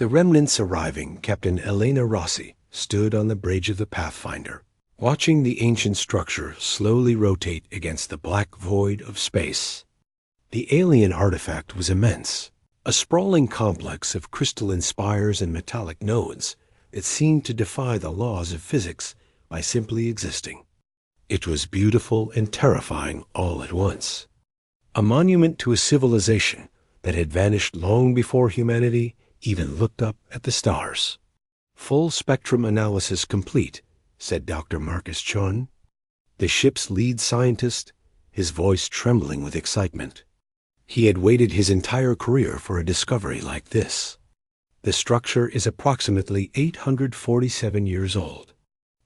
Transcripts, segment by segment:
The remnants arriving, Captain Elena Rossi stood on the bridge of the Pathfinder, watching the ancient structure slowly rotate against the black void of space. The alien artifact was immense, a sprawling complex of crystalline spires and metallic nodes that seemed to defy the laws of physics by simply existing. It was beautiful and terrifying all at once. A monument to a civilization that had vanished long before humanity even looked up at the stars. "Full spectrum analysis complete," said Dr. Marcus Chun, the ship's lead scientist, his voice trembling with excitement. He had waited his entire career for a discovery like this. The structure is approximately 847 years old.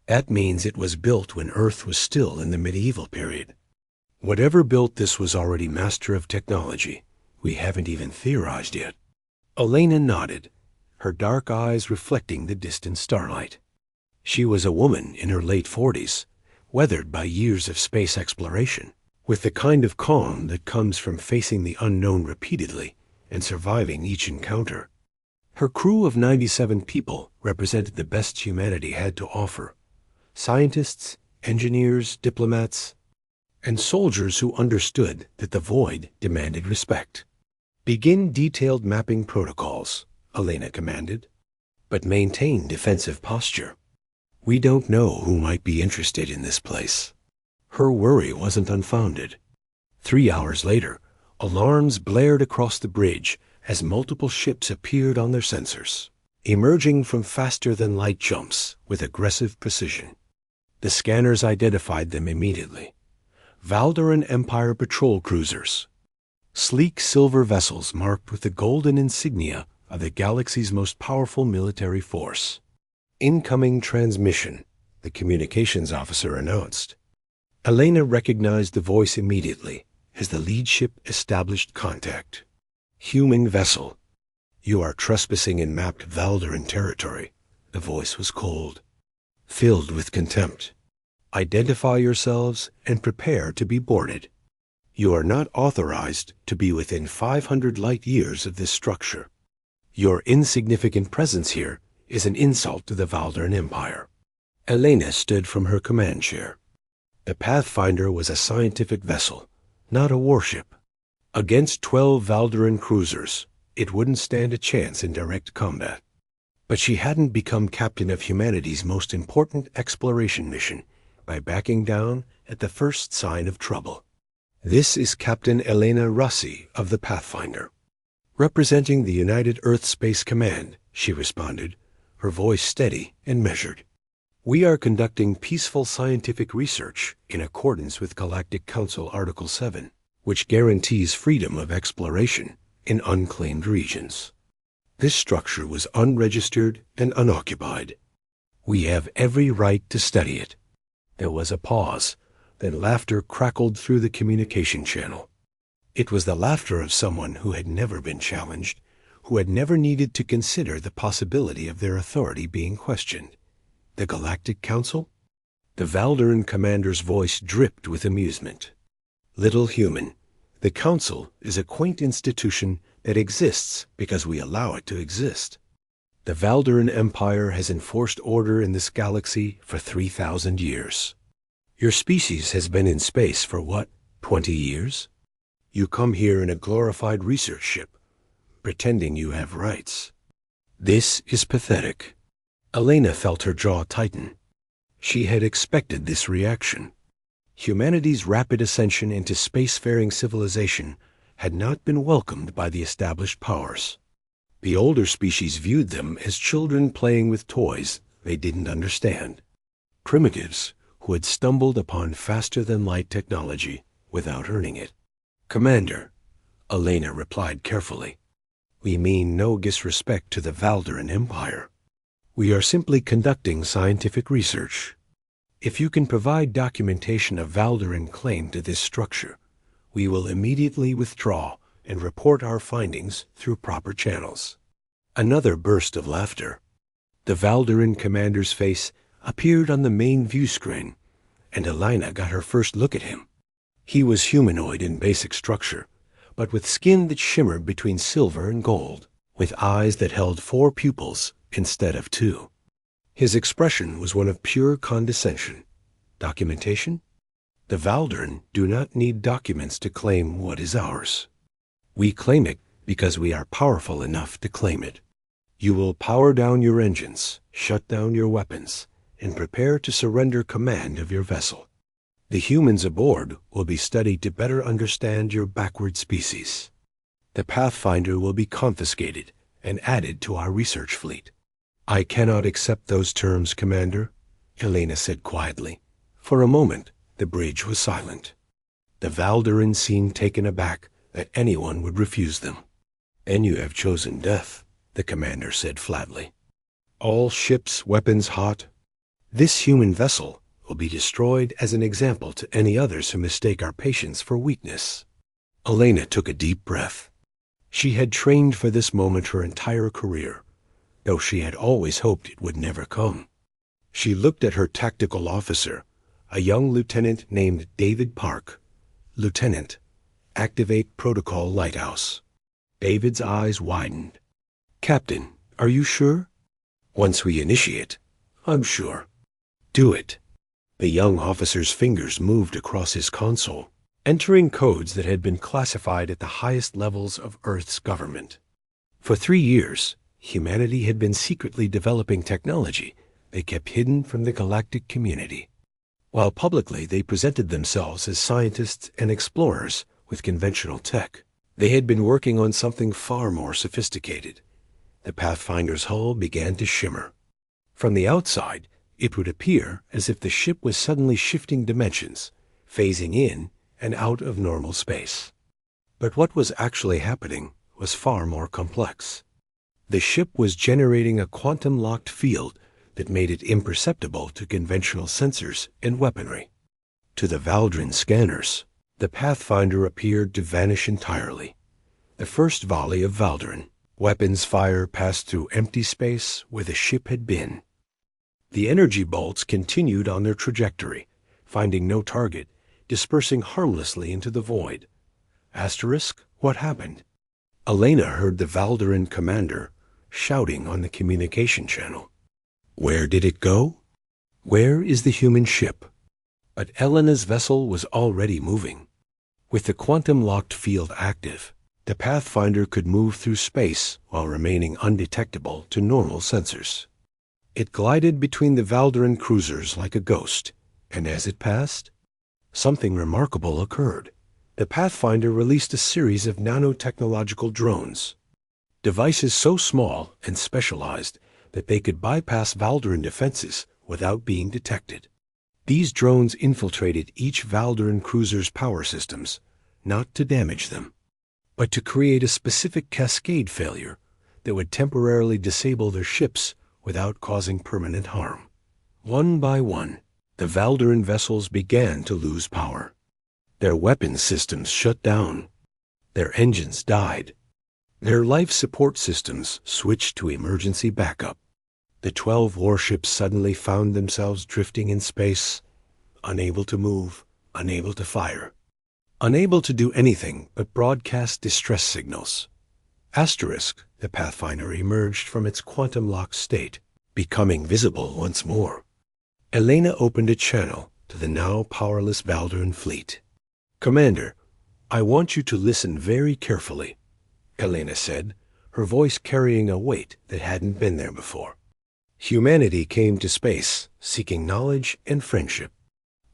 That means it was built when Earth was still in the medieval period. Whatever built this was already master of technology. We haven't even theorized yet. Elena nodded, her dark eyes reflecting the distant starlight. She was a woman in her late 40s, weathered by years of space exploration, with the kind of calm that comes from facing the unknown repeatedly and surviving each encounter. Her crew of 97 people represented the best humanity had to offer: scientists, engineers, diplomats, and soldiers who understood that the void demanded respect. "Begin detailed mapping protocols," Elena commanded, "but maintain defensive posture. We don't know who might be interested in this place." Her worry wasn't unfounded. 3 hours later, alarms blared across the bridge as multiple ships appeared on their sensors, emerging from faster-than-light jumps with aggressive precision. The scanners identified them immediately. Valderan Empire patrol cruisers, sleek silver vessels marked with the golden insignia of the galaxy's most powerful military force. "Incoming transmission," the communications officer announced. Elena recognized the voice immediately as the lead ship established contact. "Human vessel. You are trespassing in mapped Valderan territory." The voice was cold, filled with contempt. "Identify yourselves and prepare to be boarded. You are not authorized to be within 500 light years of this structure. Your insignificant presence here is an insult to the Valderan Empire." Elena stood from her command chair. The Pathfinder was a scientific vessel, not a warship. Against 12 Valderan cruisers, it wouldn't stand a chance in direct combat. But she hadn't become captain of humanity's most important exploration mission by backing down at the first sign of trouble. "This is Captain Elena Rossi of the Pathfinder, representing the United Earth Space Command," she responded, her voice steady and measured. "We are conducting peaceful scientific research in accordance with Galactic Council Article 7, which guarantees freedom of exploration in unclaimed regions. This structure was unregistered and unoccupied. We have every right to study it." There was a pause, then laughter crackled through the communication channel. It was the laughter of someone who had never been challenged, who had never needed to consider the possibility of their authority being questioned. "The Galactic Council?" The Valderan commander's voice dripped with amusement. "Little human, the Council is a quaint institution that exists because we allow it to exist. The Valderan Empire has enforced order in this galaxy for 3,000 years. Your species has been in space for what, 20 years? You come here in a glorified research ship, pretending you have rights. This is pathetic." Elena felt her jaw tighten. She had expected this reaction. Humanity's rapid ascension into spacefaring civilization had not been welcomed by the established powers. The older species viewed them as children playing with toys they didn't understand, primitives who had stumbled upon faster-than-light technology without earning it. "Commander," Elena replied carefully, "we mean no disrespect to the Valderan Empire. We are simply conducting scientific research. If you can provide documentation of Valderan claim to this structure, we will immediately withdraw and report our findings through proper channels." Another burst of laughter. The Valderan commander's face appeared on the main view screen, and Elena got her first look at him. He was humanoid in basic structure, but with skin that shimmered between silver and gold. with eyes that held 4 pupils instead of 2. His expression was one of pure condescension. Documentation? The Valdarin do not need documents to claim what is ours. We claim it because we are powerful enough to claim it. You will power down your engines, shut down your weapons, and prepare to surrender command of your vessel. The humans aboard will be studied to better understand your backward species. The Pathfinder will be confiscated and added to our research fleet. I cannot accept those terms, Commander, Elena said quietly. For a moment, the bridge was silent. The Valdarin seemed taken aback that anyone would refuse them. And you have chosen death, the commander said flatly. All ships, weapons hot. This human vessel will be destroyed as an example to any others who mistake our patience for weakness. Elena took a deep breath. She had trained for this moment her entire career, though she had always hoped it would never come. She looked at her tactical officer, a young lieutenant named David Park. Lieutenant, activate Protocol Lighthouse. David's eyes widened. Captain, are you sure? Once we initiate, I'm sure. Do it. The young officer's fingers moved across his console, entering codes that had been classified at the highest levels of Earth's government. For 3 years, humanity had been secretly developing technology they kept hidden from the galactic community. While publicly they presented themselves as scientists and explorers with conventional tech, they had been working on something far more sophisticated. The Pathfinder's hull began to shimmer. From the outside, it would appear as if the ship was suddenly shifting dimensions, phasing in and out of normal space. But what was actually happening was far more complex. The ship was generating a quantum-locked field that made it imperceptible to conventional sensors and weaponry. To the Valdarin scanners, the Pathfinder appeared to vanish entirely. The first volley of Valdarin weapons fire passed through empty space where the ship had been. The energy bolts continued on their trajectory, finding no target, dispersing harmlessly into the void. Asterisk, what happened? Elena heard the Valdarin commander shouting on the communication channel. Where did it go? Where is the human ship? But Elena's vessel was already moving. With the quantum-locked field active, the Pathfinder could move through space while remaining undetectable to normal sensors. It glided between the Valdarin cruisers like a ghost, and as it passed, something remarkable occurred. The Pathfinder released a series of nanotechnological drones, devices so small and specialized that they could bypass Valdarin defenses without being detected. These drones infiltrated each Valdarin cruiser's power systems, not to damage them, but to create a specific cascade failure that would temporarily disable their ships without causing permanent harm. One by one, the Valdarin vessels began to lose power. Their weapons systems shut down. Their engines died. Their life support systems switched to emergency backup. The 12 warships suddenly found themselves drifting in space, unable to move, unable to fire, unable to do anything but broadcast distress signals. Asterisk, the Pathfinder emerged from its quantum-locked state, becoming visible once more. Elena opened a channel to the now powerless Valdarin fleet. Commander, I want you to listen very carefully, Elena said, her voice carrying a weight that hadn't been there before. Humanity came to space, seeking knowledge and friendship.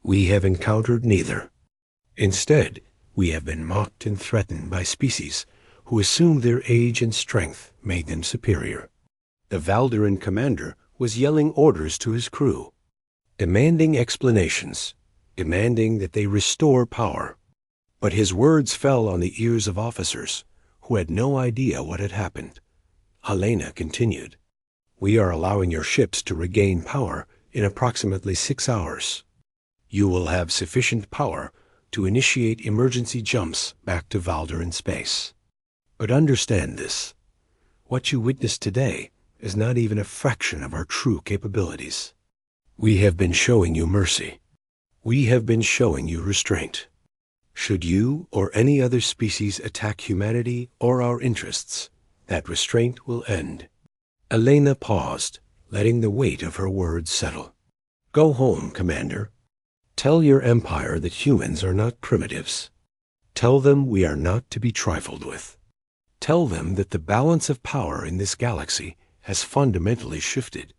We have encountered neither. Instead, we have been mocked and threatened by species who assumed their age and strength made them superior. The Valdarin commander was yelling orders to his crew, demanding explanations, demanding that they restore power. But his words fell on the ears of officers who had no idea what had happened. Helena continued, "We are allowing your ships to regain power in approximately 6 hours. You will have sufficient power to initiate emergency jumps back to Valdarin space. But understand this. What you witnessed today is not even a fraction of our true capabilities. We have been showing you mercy. We have been showing you restraint. Should you or any other species attack humanity or our interests, that restraint will end. Elena paused, letting the weight of her words settle. Go home, Commander. Tell your empire that humans are not primitives. Tell them we are not to be trifled with. Tell them that the balance of power in this galaxy has fundamentally shifted.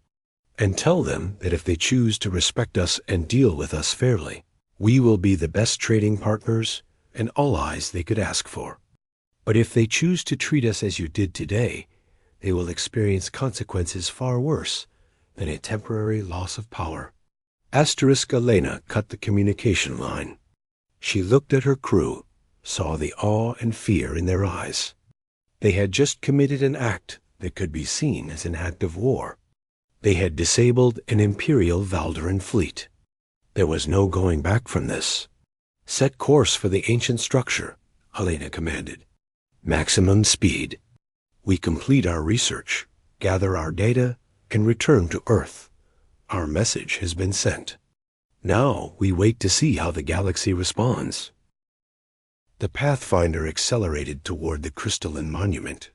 And tell them that if they choose to respect us and deal with us fairly, we will be the best trading partners and allies they could ask for. But if they choose to treat us as you did today, they will experience consequences far worse than a temporary loss of power. Elena cut the communication line. She looked at her crew, saw the awe and fear in their eyes. They had just committed an act that could be seen as an act of war. They had disabled an Imperial Valderan fleet. There was no going back from this. Set course for the ancient structure, Elena commanded. Maximum speed. We complete our research, gather our data, and return to Earth. Our message has been sent. Now we wait to see how the galaxy responds. The Pathfinder accelerated toward the crystalline monument,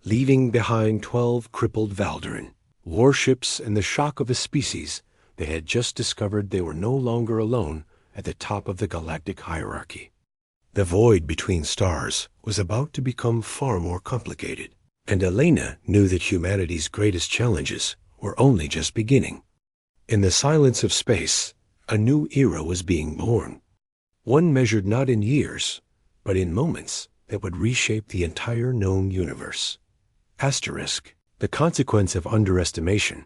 leaving behind 12 crippled Valderan, warships, and the shock of a species they had just discovered they were no longer alone at the top of the galactic hierarchy. The void between stars was about to become far more complicated, and Elena knew that humanity's greatest challenges were only just beginning. In the silence of space, a new era was being born, one measured not in years, but in moments that would reshape the entire known universe. The consequence of underestimation,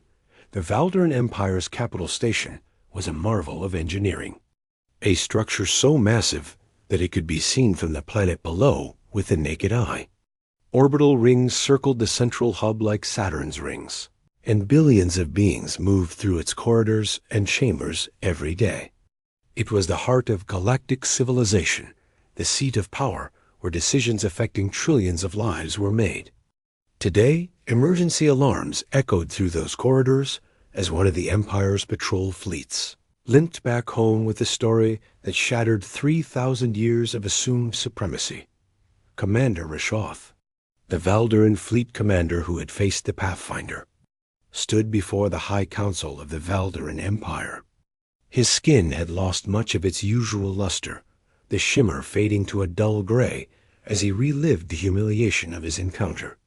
the Valderan Empire's capital station was a marvel of engineering. A structure so massive that it could be seen from the planet below with the naked eye. Orbital rings circled the central hub like Saturn's rings, and billions of beings moved through its corridors and chambers every day. It was the heart of galactic civilization, the seat of power where decisions affecting trillions of lives were made. Today, emergency alarms echoed through those corridors as one of the Empire's patrol fleets limped back home with a story that shattered 3,000 years of assumed supremacy. Commander Rishoth, the Valderan fleet commander who had faced the Pathfinder, stood before the High Council of the Valderan Empire. His skin had lost much of its usual luster, the shimmer fading to a dull gray as he relived the humiliation of his encounter.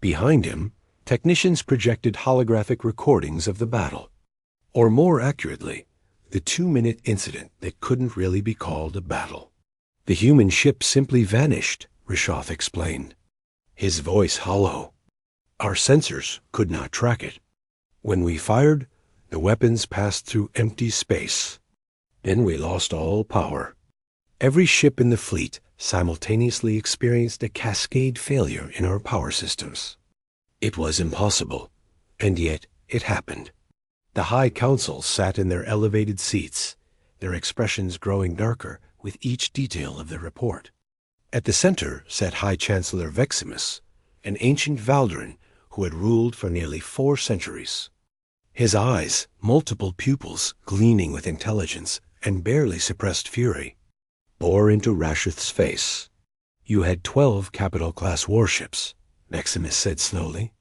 Behind him, technicians projected holographic recordings of the battle, or more accurately, the 2-minute incident that couldn't really be called a battle. The human ship simply vanished, Rishoth explained, his voice hollow. Our sensors could not track it. When we fired, the weapons passed through empty space. Then we lost all power. Every ship in the fleet simultaneously experienced a cascade failure in our power systems. It was impossible, and yet it happened. The High Council sat in their elevated seats, their expressions growing darker with each detail of the report. At the center sat High Chancellor Veximus, an ancient Valderan who had ruled for nearly 4 centuries. His eyes, multiple pupils gleaming with intelligence and barely suppressed fury, bore into Rashith's face. You had 12 capital-class warships, Veximus said slowly,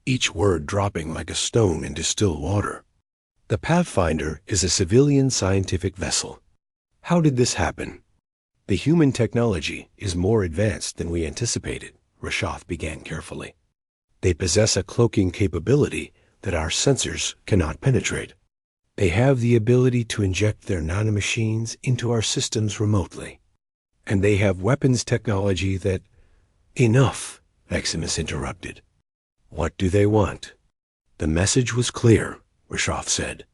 each word dropping like a stone into still water. The Pathfinder is a civilian scientific vessel. How did this happen? The human technology is more advanced than we anticipated, Rishoth began carefully. They possess a cloaking capability that our sensors cannot penetrate. They have the ability to inject their nanomachines into our systems remotely. And they have weapons technology that... Enough, Veximus interrupted. What do they want? The message was clear, Rishoth said.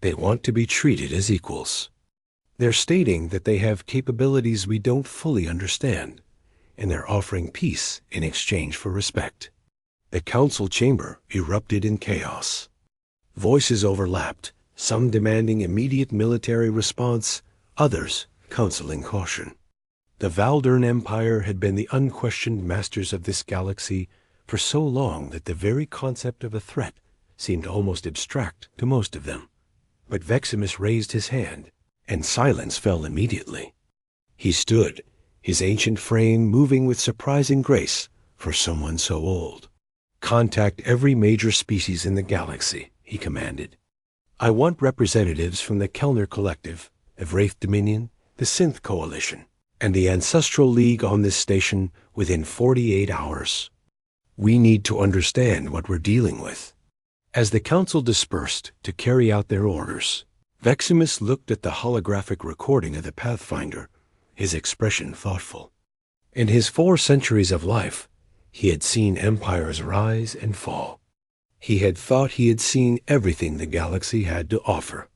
They want to be treated as equals. They're stating that they have capabilities we don't fully understand, and they're offering peace in exchange for respect. The council chamber erupted in chaos. Voices overlapped, some demanding immediate military response, others counseling caution. The Valderan Empire had been the unquestioned masters of this galaxy for so long that the very concept of a threat seemed almost abstract to most of them. But Veximus raised his hand, and silence fell immediately. He stood, his ancient frame moving with surprising grace for someone so old. Contact every major species in the galaxy, he commanded. I want representatives from the Kellner Collective, Evraith Dominion, the Synth Coalition, and the Ancestral League on this station within 48 hours. We need to understand what we're dealing with. As the council dispersed to carry out their orders, Veximus looked at the holographic recording of the Pathfinder, his expression thoughtful. In his 4 centuries of life, he had seen empires rise and fall. He had thought he had seen everything the galaxy had to offer.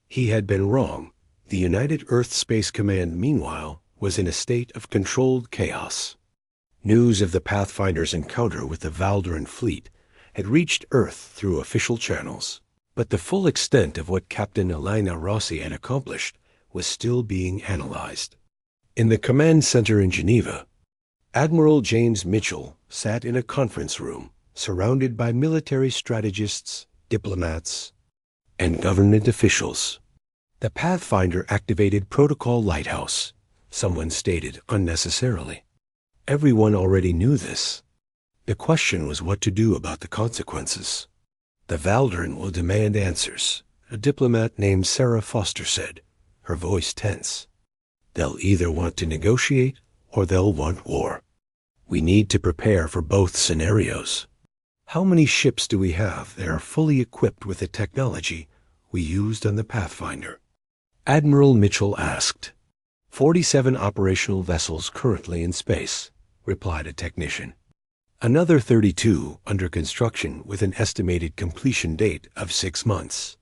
He had been wrong. The United Earth Space Command, meanwhile, was in a state of controlled chaos. News of the Pathfinder's encounter with the Valderan fleet had reached Earth through official channels, but the full extent of what Captain Elena Rossi had accomplished was still being analyzed. In the command center in Geneva, Admiral James Mitchell sat in a conference room surrounded by military strategists, diplomats, and government officials. The Pathfinder activated Protocol Lighthouse, someone stated unnecessarily. Everyone already knew this. The question was what to do about the consequences. The Valderan will demand answers, a diplomat named Sarah Foster said, her voice tense. They'll either want to negotiate or they'll want war. We need to prepare for both scenarios. How many ships do we have that are fully equipped with the technology we used on the Pathfinder? Admiral Mitchell asked. 47 operational vessels currently in space, replied a technician. Another 32 under construction with an estimated completion date of 6 months.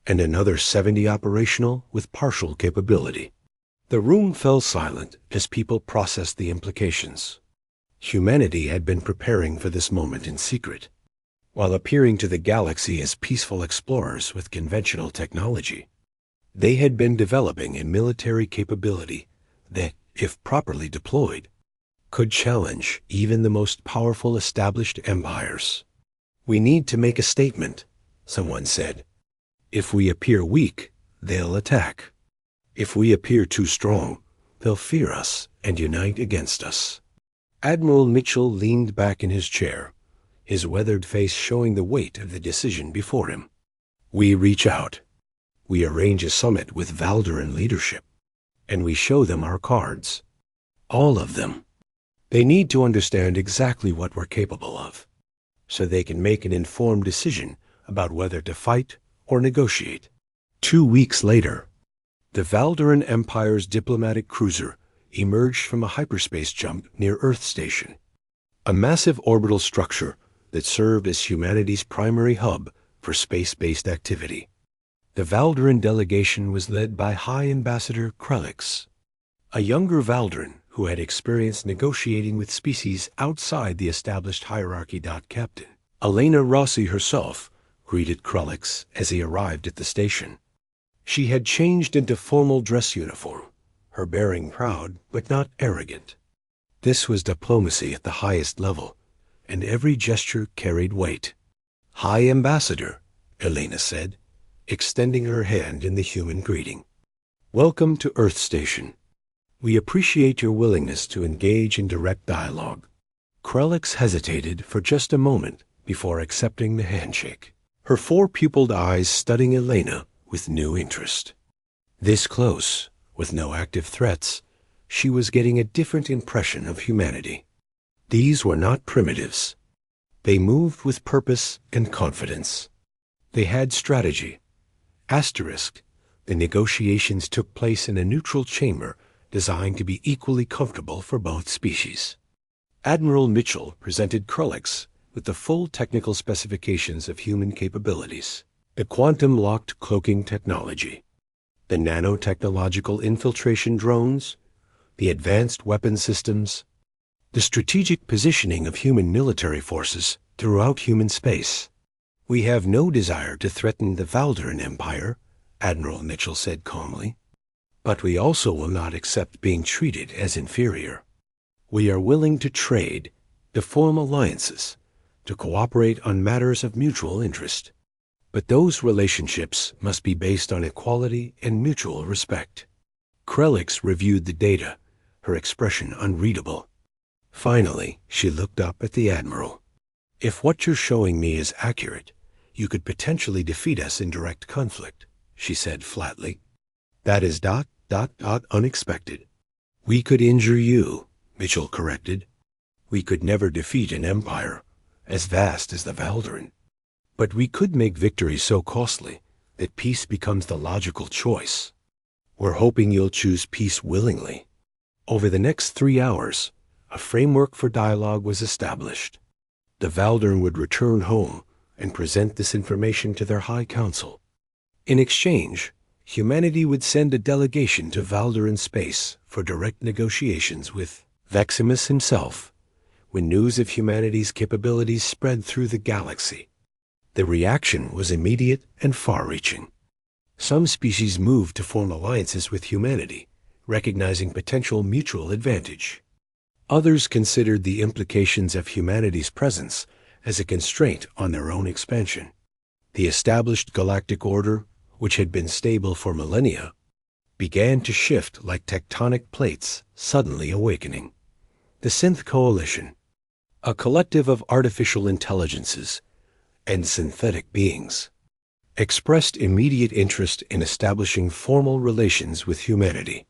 And another 70 operational with partial capability. The room fell silent as people processed the implications. Humanity had been preparing for this moment in secret, while appearing to the galaxy as peaceful explorers with conventional technology. They had been developing a military capability that, if properly deployed, could challenge even the most powerful established empires. We need to make a statement, someone said. If we appear weak, they'll attack. If we appear too strong, they'll fear us and unite against us. Admiral Mitchell leaned back in his chair, his weathered face showing the weight of the decision before him. We reach out. We arrange a summit with Valderan leadership, and we show them our cards. All of them. They need to understand exactly what we're capable of, so they can make an informed decision about whether to fight or negotiate. 2 weeks later, the Valderan Empire's diplomatic cruiser emerged from a hyperspace jump near Earth Station, a massive orbital structure that served as humanity's primary hub for space-based activity. The Valderan delegation was led by High Ambassador Krellix, a younger Valderan who had experience negotiating with species outside the established hierarchy. Captain Elena Rossi herself greeted Krellix as he arrived at the station. She had changed into formal dress uniform, her bearing proud but not arrogant. This was diplomacy at the highest level, and every gesture carried weight. High Ambassador, Elena said, extending her hand in the human greeting. Welcome to Earth Station. We appreciate your willingness to engage in direct dialogue. Krellix hesitated for just a moment before accepting the handshake, her 4-pupiled eyes studying Elena with new interest. This close, with no active threats, she was getting a different impression of humanity. These were not primitives. They moved with purpose and confidence. They had strategy. Asterisk, the negotiations took place in a neutral chamber designed to be equally comfortable for both species. Admiral Mitchell presented Krellix with the full technical specifications of human capabilities, the quantum-locked cloaking technology, the nanotechnological infiltration drones, the advanced weapon systems, the strategic positioning of human military forces throughout human space. We have no desire to threaten the Valderan Empire, Admiral Mitchell said calmly, but we also will not accept being treated as inferior. We are willing to trade, to form alliances, to cooperate on matters of mutual interest. But those relationships must be based on equality and mutual respect. Krellix reviewed the data, her expression unreadable. Finally, she looked up at the Admiral. "If what you're showing me is accurate, you could potentially defeat us in direct conflict," she said flatly. "That is ... unexpected." "We could injure you," Mitchell corrected. "We could never defeat an empire as vast as the Valderan. But we could make victory so costly that peace becomes the logical choice. We're hoping you'll choose peace willingly." Over the next 3 hours, a framework for dialogue was established. The Valderan would return home and present this information to their High Council. In exchange, humanity would send a delegation to Valderan space for direct negotiations with Veximus himself when news of humanity's capabilities spread through the galaxy. The reaction was immediate and far-reaching. Some species moved to form alliances with humanity, recognizing potential mutual advantage. Others considered the implications of humanity's presence as a constraint on their own expansion. The established galactic order, which had been stable for millennia, began to shift like tectonic plates suddenly awakening. The Synth Coalition, a collective of artificial intelligences and synthetic beings, expressed immediate interest in establishing formal relations with humanity.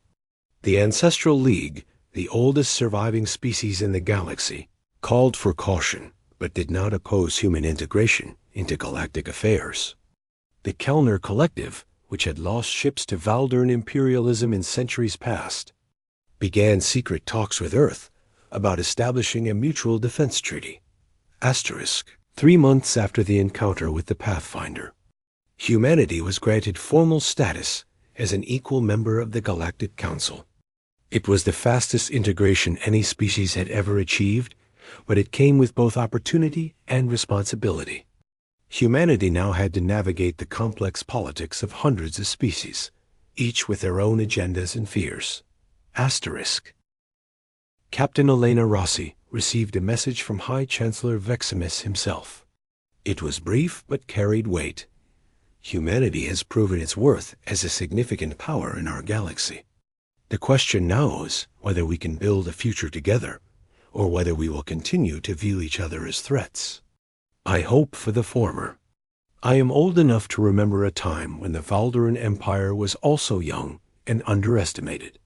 The Ancestral League, the oldest surviving species in the galaxy, called for caution but did not oppose human integration into galactic affairs. The Kellner Collective, which had lost ships to Valderan imperialism in centuries past, began secret talks with Earth about establishing a mutual defense treaty. 3 months after the encounter with the Pathfinder, humanity was granted formal status as an equal member of the Galactic Council. It was the fastest integration any species had ever achieved, but it came with both opportunity and responsibility. Humanity now had to navigate the complex politics of hundreds of species, each with their own agendas and fears. Captain Elena Rossi received a message from High Chancellor Veximus himself. It was brief but carried weight. Humanity has proven its worth as a significant power in our galaxy. The question now is whether we can build a future together, or whether we will continue to view each other as threats. I hope for the former. I am old enough to remember a time when the Valderan Empire was also young and underestimated.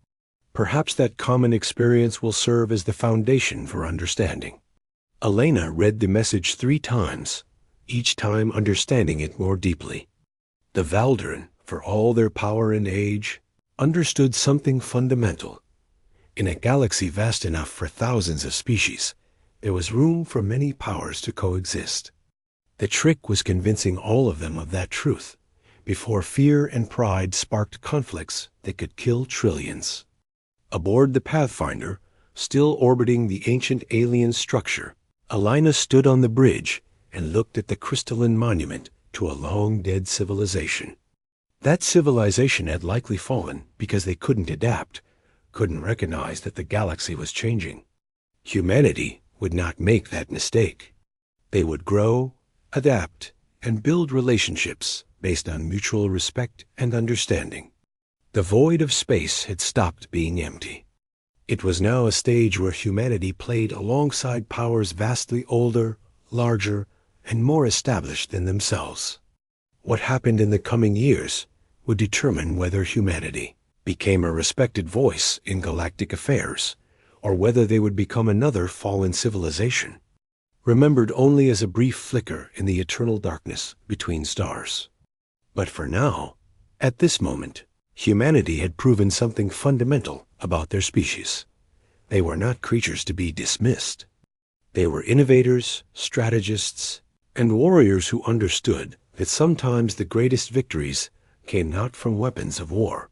Perhaps that common experience will serve as the foundation for understanding. Elena read the message 3 times, each time understanding it more deeply. The Valderan, for all their power and age, understood something fundamental. In a galaxy vast enough for thousands of species, there was room for many powers to coexist. The trick was convincing all of them of that truth, before fear and pride sparked conflicts that could kill trillions. Aboard the Pathfinder, still orbiting the ancient alien structure, Elena stood on the bridge and looked at the crystalline monument to a long-dead civilization. That civilization had likely fallen because they couldn't adapt, couldn't recognize that the galaxy was changing. Humanity would not make that mistake. They would grow, adapt, and build relationships based on mutual respect and understanding. The void of space had stopped being empty. It was now a stage where humanity played alongside powers vastly older, larger, and more established than themselves. What happened in the coming years would determine whether humanity became a respected voice in galactic affairs, or whether they would become another fallen civilization, remembered only as a brief flicker in the eternal darkness between stars. But for now, at this moment, humanity had proven something fundamental about their species. They were not creatures to be dismissed. They were innovators, strategists, and warriors who understood that sometimes the greatest victories came not from weapons of war,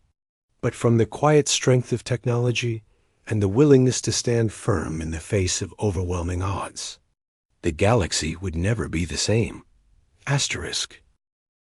but from the quiet strength of technology and the willingness to stand firm in the face of overwhelming odds. The galaxy would never be the same.